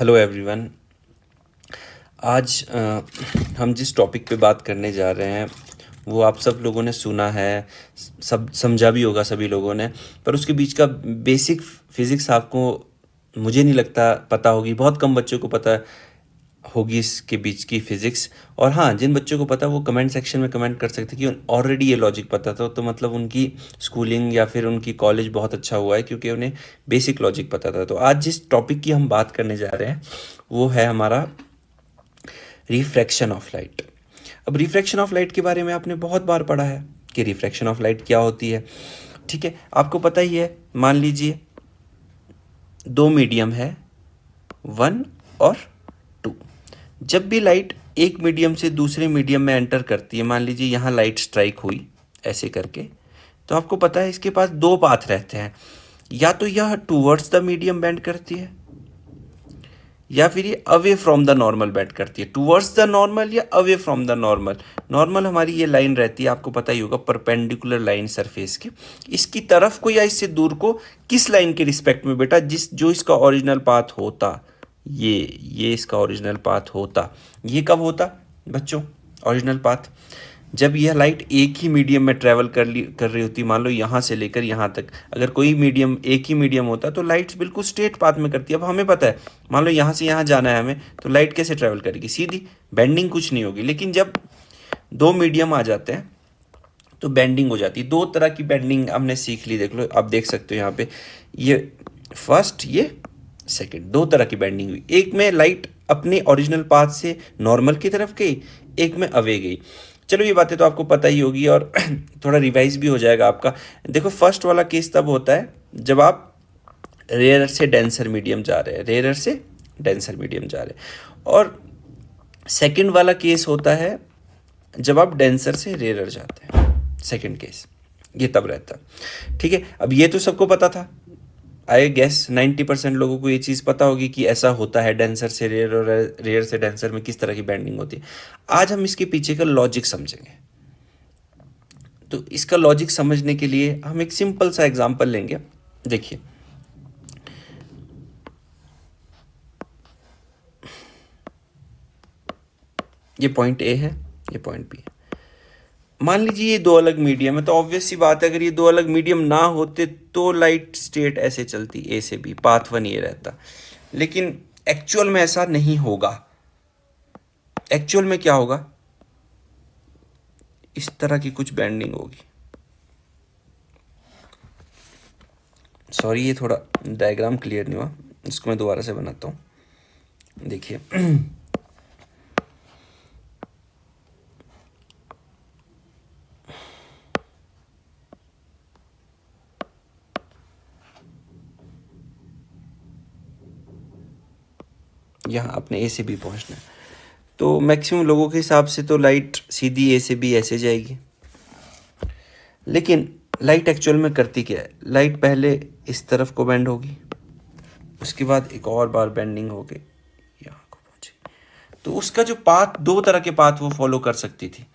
Hello everyone. आज हम जिस टॉपिक पे बात करने जा रहे हैं वो आप सब लोगों ने सुना है, सब समझा भी होगा सभी लोगों ने। पर उसके बीच का बेसिक फिज़िक्स आपको मुझे नहीं लगता पता होगी, बहुत कम बच्चों को पता होगी इसके बीच की फ़िज़िक्स। और हाँ, जिन बच्चों को पता वो कमेंट सेक्शन में कमेंट कर सकते कि ऑलरेडी ये लॉजिक पता था, तो मतलब उनकी स्कूलिंग या फिर उनकी कॉलेज बहुत अच्छा हुआ है क्योंकि उन्हें बेसिक लॉजिक पता था। तो आज जिस टॉपिक की हम बात करने जा रहे हैं वो है हमारा रिफ्रैक्शन ऑफ लाइट। अब रिफ्रैक्शन ऑफ लाइट के बारे में आपने बहुत बार पढ़ा है कि रिफ्रैक्शन ऑफ लाइट क्या होती है। ठीक है, आपको पता ही है। मान लीजिए दो मीडियम है, 1 और 2। जब भी लाइट एक मीडियम से दूसरे मीडियम में एंटर करती है, मान लीजिए यहाँ लाइट स्ट्राइक हुई ऐसे करके, तो आपको पता है इसके पास दो पाथ रहते हैं। या तो यह टूवर्ड्स द मीडियम बेंड करती है या फिर ये away from the normal bend करती है। टूवर्ड्स द नॉर्मल या away from the normal. Normal हमारी ये लाइन रहती है, आपको पता ही होगा, परपेंडिकुलर लाइन सरफेस की। इसकी तरफ को या इससे दूर को किस लाइन के रिस्पेक्ट में बेटा, जो इसका ओरिजिनल पाथ होता, ये इसका ओरिजिनल पाथ होता। ये कब होता बच्चों ओरिजिनल पाथ? जब यह लाइट एक ही मीडियम में ट्रैवल कर रही होती। मान लो यहाँ से लेकर यहाँ तक अगर कोई मीडियम एक ही मीडियम होता तो लाइट्स बिल्कुल स्ट्रेट पाथ में करती है। अब हमें पता है, मान लो यहाँ से यहाँ जाना है हमें, तो लाइट कैसे ट्रैवल करेगी? सीधी, बेंडिंग कुछ नहीं होगी। लेकिन जब दो मीडियम आ जाते हैं तो बेंडिंग हो जाती है। दो तरह की बेंडिंग हमने सीख ली, देख लो, आप देख सकते हो यहाँ पे, ये फर्स्ट, ये सेकंड, दो तरह की बेंडिंग हुई। एक में लाइट अपने ओरिजिनल पाथ से नॉर्मल की तरफ गई, एक में अवे गई। चलो ये बातें तो आपको पता ही होगी और थोड़ा रिवाइज भी हो जाएगा आपका। देखो, फर्स्ट वाला केस तब होता है जब आप रेयर से डेंसर मीडियम जा रहे हैं, रेयर से डेंसर मीडियम जा रहे हैं। और सेकंड वाला केस होता है जब आप डेंसर से रेयर जाते हैं। सेकंड केस ये तब रहता है। ठीक है, अब ये तो सबको पता था। आई गेस 90% लोगों को ये चीज़ पता होगी कि ऐसा होता है, डेंसर से रेयर और रेयर से डेंसर में किस तरह की बेंडिंग होती है। आज हम इसके पीछे का लॉजिक समझेंगे। तो इसका लॉजिक समझने के लिए हम एक सिंपल सा एग्जांपल लेंगे। देखिए, ये पॉइंट ए है, ये पॉइंट बी है। मान लीजिए ये दो अलग मीडियम है, तो ऑब्वियस सी बात है अगर ये दो अलग मीडियम ना होते तो लाइट स्ट्रेट ऐसे चलती, ए से बी, पाथ 1 ये रहता। लेकिन एक्चुअल में ऐसा नहीं होगा। एक्चुअल में क्या होगा? इस तरह की कुछ बेंडिंग होगी। सॉरी, ये थोड़ा डायग्राम क्लियर नहीं हुआ, इसको मैं दोबारा से बनाता हूँ। देखिए यहाँ अपने ए से बी पहुँचना है, तो मैक्सिमम लोगों के हिसाब से तो लाइट सीधी ए से बी ऐसे जाएगी। लेकिन लाइट एक्चुअल में करती क्या है? लाइट पहले इस तरफ को बेंड होगी, उसके बाद एक और बार बेंडिंग होगी, यहाँ को पहुँचेगी। तो उसका जो पाथ, दो तरह के पाथ वो फॉलो कर सकती थी।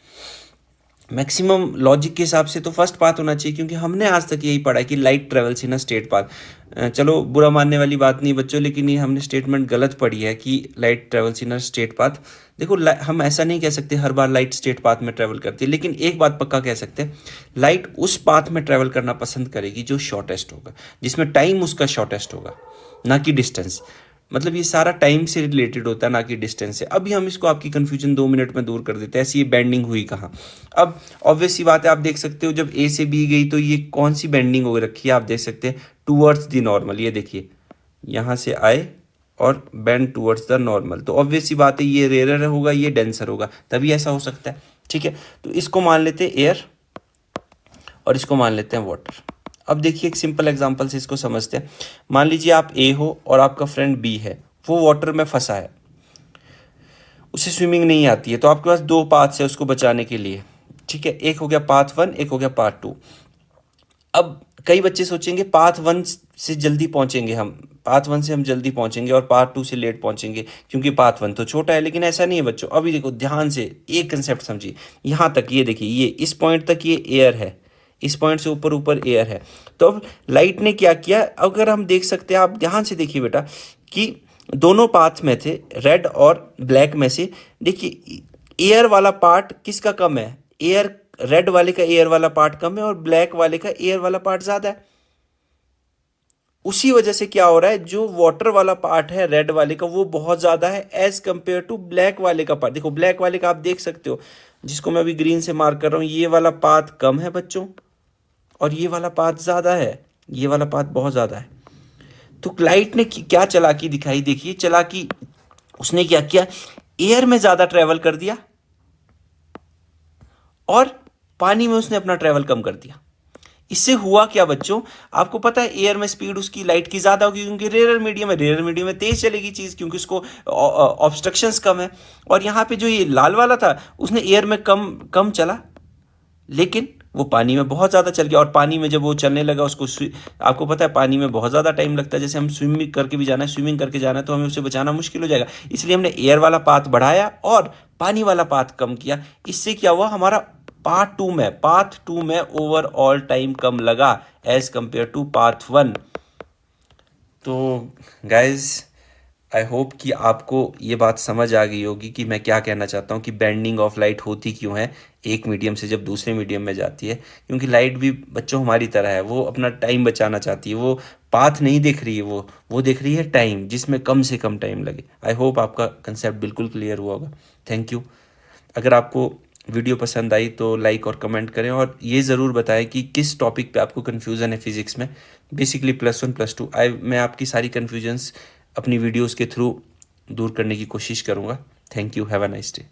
मैक्सिमम लॉजिक के हिसाब से तो फर्स्ट पाथ होना चाहिए, क्योंकि हमने आज तक यही पढ़ा है कि light travels in a straight path. चलो बुरा मानने वाली बात नहीं बच्चों, लेकिन ये हमने स्टेटमेंट गलत पढ़ी है कि light travels in a straight path. देखो, हम ऐसा नहीं कह सकते हर बार लाइट स्ट्रेट पाथ में ट्रेवल करती है, लेकिन एक बात पक्का कह सकते हैं, लाइट उस पाथ में ट्रेवल करना पसंद करेगी जो शॉर्टेस्ट होगा, जिसमें टाइम उसका शॉर्टेस्ट होगा, ना कि डिस्टेंस। मतलब ये सारा टाइम से रिलेटेड होता है, ना कि डिस्टेंस से। अभी हम इसको, आपकी कंफ्यूजन 2 मिनट में दूर कर देते हैं। ऐसी ये बेंडिंग हुई कहाँ? अब ऑब्वियस सी बात है, आप देख सकते हो जब ए से बी गई तो ये कौन सी बेंडिंग हो रखी है? आप देख सकते हैं टूवर्ड्स द नॉर्मल। ये देखिए, यहाँ से आए और बेंड टूवर्ड्स द नॉर्मल। तो ऑब्वियस सी बात है ये रेयर होगा, ये डेंसर होगा, तभी ऐसा हो सकता है। ठीक है, तो इसको मान लेते हैं एयर और इसको मान लेते हैं वाटर। अब देखिए, एक सिंपल एग्जांपल से इसको समझते हैं। मान लीजिए आप ए हो और आपका फ्रेंड बी है, वो वाटर में फंसा है, उसे स्विमिंग नहीं आती है, तो आपके पास दो पाथ है उसको बचाने के लिए। ठीक है, एक हो गया पाथ 1, एक हो गया पाथ 2। अब कई बच्चे सोचेंगे पाथ 1 से जल्दी पहुंचेंगे हम, पाथ 1 से हम जल्दी पहुंचेंगे और पाथ 2 से लेट पहुंचेंगे क्योंकि पाथ 1 तो छोटा है। लेकिन ऐसा नहीं है बच्चों। अभी देखो ध्यान से एक कंसेप्ट समझिए। यहाँ तक ये देखिए, ये इस पॉइंट तक ये एयर है, इस पॉइंट से ऊपर ऊपर एयर है। तो अब लाइट ने क्या किया, अगर हम देख सकते हैं, आप ध्यान से देखिए बेटा, कि दोनों पाथ में थे, रेड और ब्लैक में से। देखिए एयर वाला पार्ट किसका कम है, एयर, रेड वाले का एयर वाला पार्ट कम है और ब्लैक वाले का एयर वाला पार्ट ज़्यादा है। उसी वजह से क्या हो रहा है, जो वाटर वाला पार्ट है रेड वाले का वो बहुत ज़्यादा है एज कंपेयर टू ब्लैक वाले का पार्ट। देखो ब्लैक वाले का आप देख सकते हो, जिसको मैं अभी ग्रीन से मार्क कर रहा हूँ, ये वाला पाथ कम है बच्चों और ये वाला पाथ ज़्यादा है, ये वाला पाथ बहुत ज़्यादा है। तो लाइट ने क्या चालाकी दिखाई, देखिए चालाकी उसने क्या किया, एयर में ज़्यादा ट्रेवल कर दिया और पानी में उसने अपना ट्रेवल कम कर दिया। इससे हुआ क्या बच्चों, आपको पता है एयर में स्पीड उसकी लाइट की ज़्यादा होगी क्योंकि रेयर मीडियम है, रेयर मीडियम में तेज़ चलेगी चीज़ क्योंकि उसको ऑब्स्ट्रक्शंस कम है। और यहाँ पे जो ये लाल वाला था उसने एयर में कम कम चला, लेकिन वो पानी में बहुत ज़्यादा चल गया। और पानी में जब वो चलने लगा उसको आपको पता है पानी में बहुत ज़्यादा टाइम लगता है, जैसे हम स्विमिंग करके भी जाना है, स्विमिंग करके जाना है तो हमें उसे बचाना मुश्किल हो जाएगा, इसलिए हमने एयर वाला पाथ बढ़ाया और पानी वाला पाथ कम किया। इससे क्या हुआ, हमारा पाथ टू में ओवरऑल टाइम कम लगा एज कंपेयर टू पाथ 1। तो गाइज आई होप कि आपको ये बात समझ आ गई होगी कि मैं क्या कहना चाहता हूँ कि बेंडिंग ऑफ लाइट होती क्यों है एक मीडियम से जब दूसरे मीडियम में जाती है। क्योंकि लाइट भी बच्चों हमारी तरह है, वो अपना टाइम बचाना चाहती है, वो पाथ नहीं देख रही है, वो देख रही है टाइम, जिसमें कम से कम टाइम लगे। आई होप आपका कंसेप्ट बिल्कुल क्लियर हुआ होगा। Thank you. अगर आपको वीडियो पसंद आई तो लाइक और कमेंट करें और ये ज़रूर बताएं कि किस टॉपिक पे आपको कन्फ्यूज़न है फिज़िक्स में। बेसिकली +1 +2 मैं आपकी सारी कन्फ्यूजन्स अपनी वीडियोस के थ्रू दूर करने की कोशिश करूँगा। Thank you, have a nice day.